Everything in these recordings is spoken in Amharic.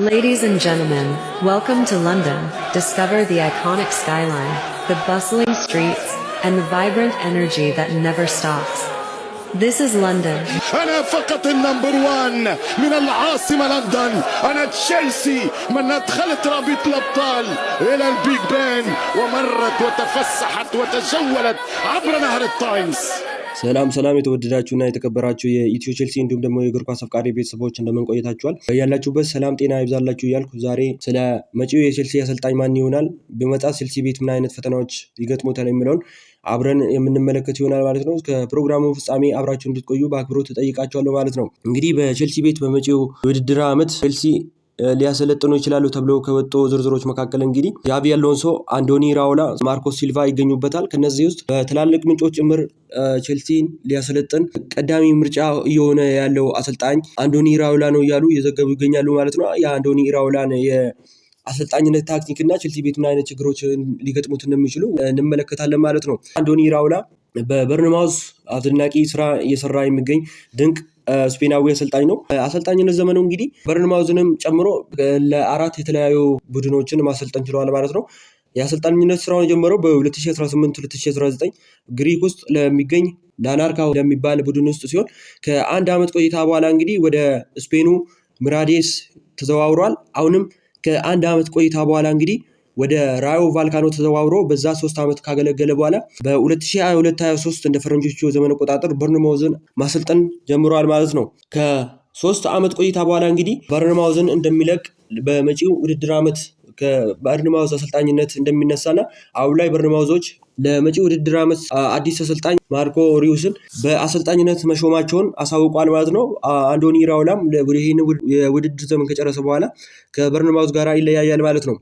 Ladies and gentlemen, welcome to London. Discover the iconic skyline, the bustling streets, and the vibrant energy that never stops. This is London. أنا فقط النمبر 1 من العاصمة لندن. أنا تشيلسي من أدخلت رابطة الأبطال إلى البيج بان ومرت وتفسحت وتجولت عبر نهر التايمز. ሰላም የተወደዳችሁና የተከበራችሁ የኢትዮ ቼልሲ እንዲሁም ደግሞ የእግር ኳስ አፍቃሪ ቤተሰቦች እንደምን ቆይታችኋል? ያላችሁበት ሰላም ጤና ይብዛላችሁ እያልኩ ዛሬ ስለ መጪው የቼልሲ አሰልጣኝ ማን ይሆናል ቢመጣ ቼልሲ ቤት ምን አይነት ፈተናዎች ሊገጥሙታል የሚለውን አብረን የምንመለከት ይሆናል ማለት ነው። ከፕሮግራሙ ፍጻሜ አብራችሁ እንድትቆዩ በአክብሮት ተጠይቃችኋለሁ ማለት ነው። እንግዲህ በቼልሲ ቤት በመጪው የውድድር ዓመት ቼልሲ ሊያሰለጥኑ ይችላሉ ተብለው ከወጡ ዝርዝሮች መካከል እንግዲህ ጃቪ አሎንሶ፣ አንዶኒ ራውላ፣ ማርኮስ ሲልቫ ይገኙበታል። ከነዚህ ውስጥ በትላልቅ ምንጮች ጭምር ቼልሲን ሊያሰለጥን ቀዳሚ ምርጫ እየሆነ ያለው አሰልጣኝ አንዶኒ ራውላ ነው እያሉ እየዘገቡ ይገኛሉ ማለት ነው። የአንዶኒ ራውላን የአሰልጣኝነት ታክቲክ እና ቼልሲ ቤት ምን አይነት ችግሮች ሊገጥሙት እንደሚችሉ እንመለከታለን ማለት ነው። አንዶኒ ራውላ በበርንማውዝ አስደናቂ ስራ እየሰራ የሚገኝ ድንቅ ስፔናዊ አሰልጣኝ ነው። አሰልጣኝነት ዘመኑ እንግዲህ በርንማውዝንም ጨምሮ ለአራት የተለያዩ ቡድኖችን ማሰልጠን ችለዋል ማለት ነው። የአሰልጣኝነት ስራውን የጀመረው በ2018-2019 ግሪክ ውስጥ ለሚገኝ ላናርካ ለሚባል ቡድን ውስጥ ሲሆን ከአንድ ዓመት ቆይታ በኋላ እንግዲህ ወደ ስፔኑ ሚራዴስ ተዘዋውሯል። አሁንም ከአንድ ዓመት ቆይታ በኋላ እንግዲህ ወደ ራዮ ቫልካኖ ተዘዋውሮ በዛ 3 ዓመት ካገለገለ በኋላ በ2022-23 እንደ ፈረንጆቹ ዘመን አቆጣጠር በርንማውዝን ማሰልጠን ጀምሯል ማለት ነው። ከ3 ዓመት ቆይታ በኋላ እንግዲህ በርንማውዝን እንደሚለቅ በመጪው ውድድር ዓመት ከበርንማውዝ አሰልጣኝነት እንደሚነሳና አሁን ላይ በርንማውዞች ለመጪው ውድድር ዓመት አዲስ አሰልጣኝ ማርኮ ሪዩስን በአሰልጣኝነት መሾማቸውን አሳውቋል ማለት ነው። አንዶኒ ራውላም ይህን የውድድር ዘመን ከጨረሰ በኋላ ከበርንማውዝ ጋር ይለያያል ማለት ነው።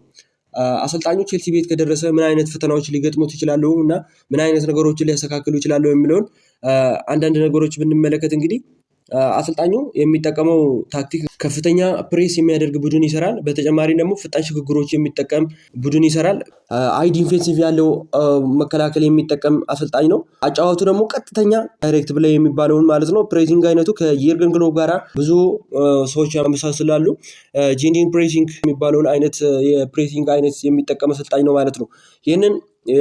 አሰልጣኙ ቼልሲ ቤት ከደረሰ ምን አይነት ፈተናዎች ሊገጥሙት ይችላሉ እና ምን አይነት ነገሮችን ሊያስተካክሉ ይችላሉ የሚለውን አንዳንድ ነገሮች ብንመለከት እንግዲህ አሰልጣኙ የሚጠቀመው ታክቲክ ከፍተኛ ፕሬስ የሚያደርግ ቡድን ይሰራል። በተጨማሪ ደግሞ ፈጣን ሽግግሮች የሚጠቀም ቡድን ይሰራል። አይ ዲፌንሲቭ ያለው መከላከል የሚጠቀም አሰልጣኝ ነው። አጫዋቱ ደግሞ ቀጥተኛ ዳይሬክት ፕሌይ የሚባለውን ማለት ነው። ፕሬሲንግ አይነቱ ከየርገን ክሎፕ ጋራ ብዙ ሰዎች ያመሳስላሉ። ጄንዲን ፕሬሲንግ የሚባለውን አይነት የፕሬሲንግ አይነት የሚጠቀም አሰልጣኝ ነው ማለት ነው። ይህንን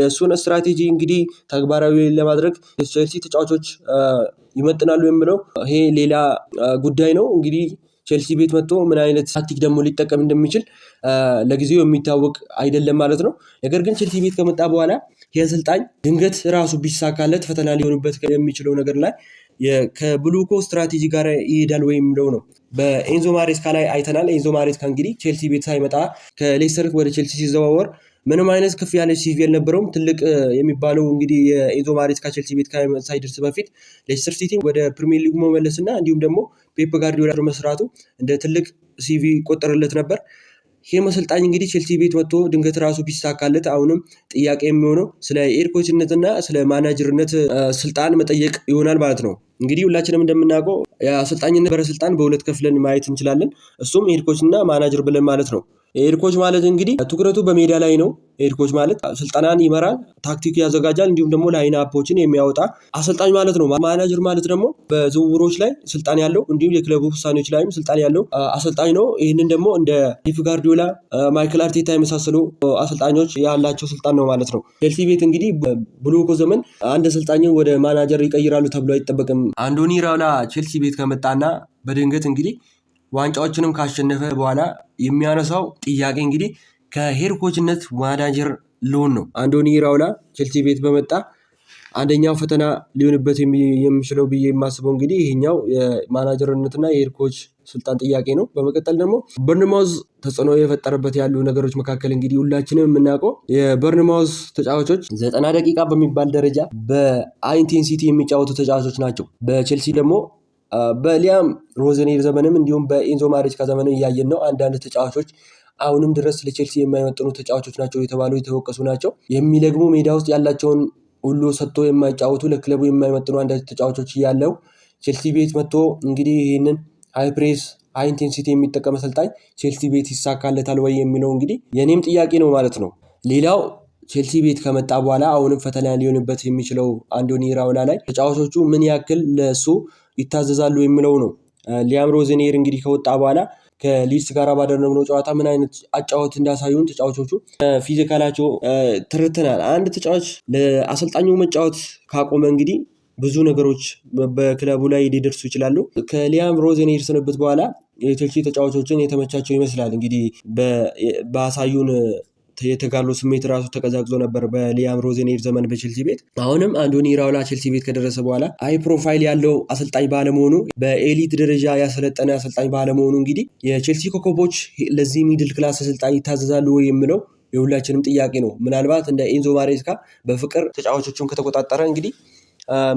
እሱን ስትራቴጂ እንግዲህ ተግባራዊ ለማድረግ የቼልሲ ተጫዋቾች ይመጥናሉ የሚለው ይሄ ሌላ ጉዳይ ነው። እንግዲህ ቼልሲ ቤት መጥቶ ምን አይነት ታክቲክ ደግሞ ሊጠቀም እንደሚችል ለጊዜው የሚታወቅ አይደለም ማለት ነው። ነገር ግን ቼልሲ ቤት ከመጣ በኋላ የአሰልጣኝ ድንገት ራሱ ቢሳካለት ፈተና ሊሆንበት የሚችለው ነገር ላይ ከብሉኮ ስትራቴጂ ጋር ይሄዳል ወይ የሚለው ነው። በኤንዞ ማሬስካ ላይ አይተናል። ኤንዞ ማሬስካ እንግዲህ ቼልሲ ቤት ሳይመጣ ከሌስተር ወደ ቼልሲ ሲዘዋወር ምንም አይነት ከፍ ያለ ሲቪ አልነበረውም። ትልቅ የሚባለው እንግዲህ የኤንዞ ማሬስካ ቼልሲ ቤት ሳይደርስ በፊት ሌስተር ሲቲ ወደ ፕሪሚየር ሊጉ መመለስና እንዲሁም ደግሞ ፔፕ ጋርዲዮላ መስራቱ እንደ ትልቅ ሲቪ ይቆጠርለት ነበር። ይሄ አሰልጣኝ እንግዲህ ቼልሲ ቤት መጥቶ ድንገት ራሱ ቢሳካለት አሁንም ጥያቄ የሚሆነው ስለ ኤድ ኮችነትና ስለ ማናጀርነት ስልጣን መጠየቅ ይሆናል ማለት ነው። እንግዲህ ሁላችንም እንደምናውቀው የአሰልጣኝነት በረስልጣን በሁለት ከፍለን ማየት እንችላለን። እሱም ኤድ ኮችና ማናጀር ብለን ማለት ነው። ኤድ ኮች ማለት እንግዲህ ትኩረቱ በሜዳ ላይ ነው። ኤድ ኮች ማለት ስልጠናን ይመራል፣ ታክቲክ ያዘጋጃል፣ እንዲሁም ደግሞ ላይን አፖችን የሚያወጣ አሰልጣኝ ማለት ነው። ማናጀር ማለት ደግሞ በዝውውሮች ላይ ስልጣን ያለው እንዲሁም የክለቡ ውሳኔዎች ላይም ስልጣን ያለው አሰልጣኝ ነው። ይህንን ደግሞ እንደ ፔፕ ጋርዲዮላ፣ ማይክል አርቴታ የመሳሰሉ አሰልጣኞች ያላቸው ስልጣን ነው ማለት ነው። ቼልሲ ቤት እንግዲህ በብሉኮ ዘመን አንድ አሰልጣኝ ወደ ማናጀር ይቀይራሉ ተብሎ አይጠበቅም። አንዶኒ ራውላ ቼልሲ ቤት ከመጣና በድንገት እንግዲህ ዋንጫዎችንም ካሸነፈ በኋላ የሚያነሳው ጥያቄ እንግዲህ ከሄድ ኮችነት ማናጀር ሊሆን ነው። አንዶኒ ራውላ ቼልሲ ቤት በመጣ አንደኛው ፈተና ሊሆንበት የሚችለው ብዬ የማስበው እንግዲህ ይሄኛው የማናጀርነትና የሄድ ኮች ስልጣን ጥያቄ ነው። በመቀጠል ደግሞ በርንማውዝ ተጽዕኖ የፈጠረበት ያሉ ነገሮች መካከል እንግዲህ ሁላችንም የምናውቀው የበርንማውዝ ተጫዋቾች 90 ደቂቃ በሚባል ደረጃ በኢንቴንሲቲ የሚጫወቱ ተጫዋቾች ናቸው። በቼልሲ ደግሞ በሊያም ሮዘኔር ዘመንም እንዲሁም በኤንዞ ማሬስካ ዘመንም እያየን ነው። አንዳንድ ተጫዋቾች አሁንም ድረስ ለቼልሲ የማይመጥኑ ተጫዋቾች ናቸው የተባሉ የተወቀሱ ናቸው። የሚለግሙ ሜዳ ውስጥ ያላቸውን ሁሉ ሰጥቶ የማይጫወቱ ለክለቡ የማይመጥኑ አንዳንድ ተጫዋቾች እያለው ቼልሲ ቤት መጥቶ እንግዲህ ይህንን ሃይ ፕሬስ ሃይ ኢንቴንሲቲ የሚጠቀም አሰልጣኝ ቼልሲ ቤት ይሳካለታል ወይ የሚለው እንግዲህ የኔም ጥያቄ ነው ማለት ነው። ሌላው ቼልሲ ቤት ከመጣ በኋላ አሁንም ፈተና ሊሆንበት የሚችለው አንዶኒ ራውላ ላይ ተጫዋቾቹ ምን ያክል ለሱ ይታዘዛሉ የሚለው ነው። ሊያም ሮዘኔር እንግዲህ ከወጣ በኋላ ከሊድስ ጋር ባደረግነው ጨዋታ ምን አይነት አጫወት እንዳሳዩን ተጫዋቾቹ ፊዚካላቸው ተረድተናል። አንድ ተጫዋች ለአሰልጣኙ መጫወት ካቆመ እንግዲህ ብዙ ነገሮች በክለቡ ላይ ሊደርሱ ይችላሉ። ከሊያም ሮዝኔር ስንብት በኋላ የቼልሲ ተጫዋቾችን የተመቻቸው ይመስላል። እንግዲህ ባሳዩን የተጋሉ ስሜት ራሱ ተቀዛቅዞ ነበር በሊያም ሮዝኔር ዘመን በቼልሲ ቤት። አሁንም አንዶኒ ኢራኦላ ቼልሲ ቤት ከደረሰ በኋላ ሃይ ፕሮፋይል ያለው አሰልጣኝ ባለመሆኑ በኤሊት ደረጃ ያሰለጠነ አሰልጣኝ ባለመሆኑ እንግዲህ የቼልሲ ኮከቦች ለዚህ ሚድል ክላስ አሰልጣኝ ይታዘዛሉ ወይ የሚለው የሁላችንም ጥያቄ ነው። ምናልባት እንደ ኤንዞ ማሬስካ በፍቅር ተጫዋቾቹን ከተቆጣጠረ እንግዲህ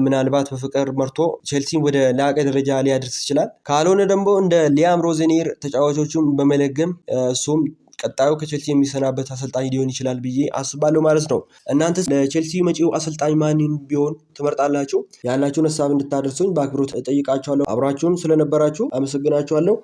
ምናልባት በፍቅር መርቶ ቼልሲን ወደ ላቀ ደረጃ ሊያደርስ ይችላል። ካልሆነ ደግሞ እንደ ሊያም ሮዝኔር ተጫዋቾቹን በመለገም እሱም ቀጣዩ ከቼልሲ የሚሰናበት አሰልጣኝ ሊሆን ይችላል ብዬ አስባለሁ ማለት ነው። እናንተ ለቼልሲ መጪው አሰልጣኝ ማንን ቢሆን ትመርጣላችሁ? ያላችሁን ሀሳብ እንድታደርሱኝ በአክብሮት እጠይቃችኋለሁ። አብራችሁን ስለነበራችሁ አመሰግናችኋለሁ።